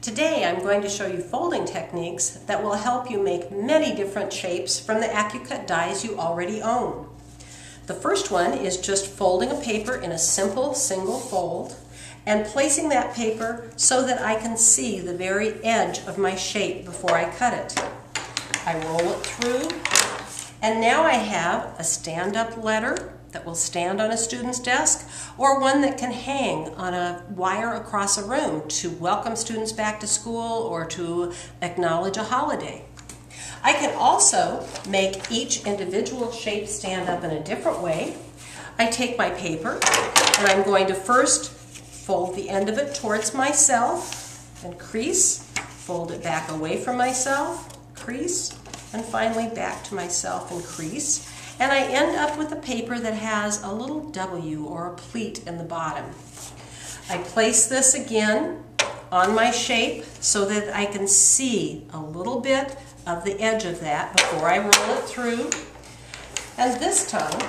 Today I'm going to show you folding techniques that will help you make many different shapes from the AccuCut dies you already own. The first one is just folding a paper in a simple single fold and placing that paper so that I can see the very edge of my shape before I cut it. I roll it through, and now I have a stand-up letter that will stand on a student's desk, or one that can hang on a wire across a room to welcome students back to school or to acknowledge a holiday. I can also make each individual shape stand up in a different way. I take my paper and I'm going to first fold the end of it towards myself and crease, fold it back away from myself, crease, and finally back to myself and crease. And I end up with a paper that has a little W or a pleat in the bottom. I place this again on my shape so that I can see a little bit of the edge of that before I roll it through. And this time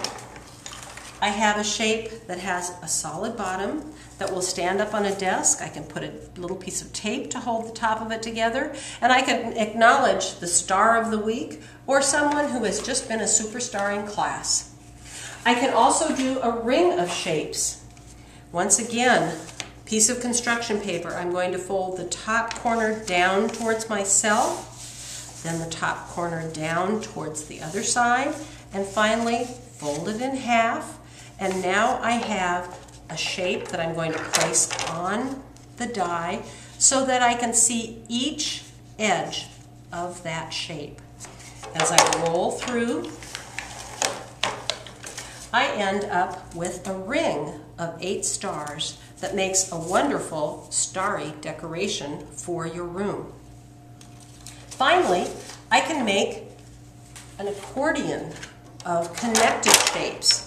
I have a shape that has a solid bottom that will stand up on a desk. I can put a little piece of tape to hold the top of it together, and I can acknowledge the star of the week or someone who has just been a superstar in class. I can also do a ring of shapes. Once again, piece of construction paper, I'm going to fold the top corner down towards myself, then the top corner down towards the other side, and finally fold it in half. And now I have a shape that I'm going to place on the die so that I can see each edge of that shape. As I roll through, I end up with a ring of 8 stars that makes a wonderful starry decoration for your room. Finally, I can make an accordion of connected shapes.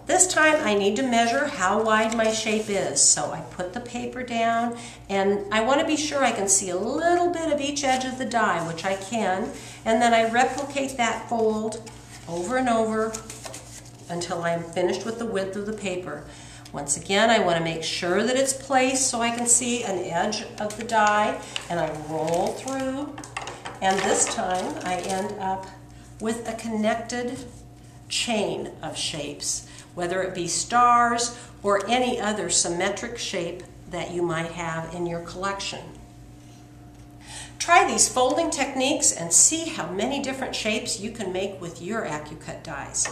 This time I need to measure how wide my shape is, so I put the paper down and I want to be sure I can see a little bit of each edge of the die, which I can, and then I replicate that fold over and over until I'm finished with the width of the paper. Once again, I want to make sure that it's placed so I can see an edge of the die, and I roll through, and this time I end up with a connected chain of shapes, whether it be stars or any other symmetric shape that you might have in your collection. Try these folding techniques and see how many different shapes you can make with your AccuCut dies.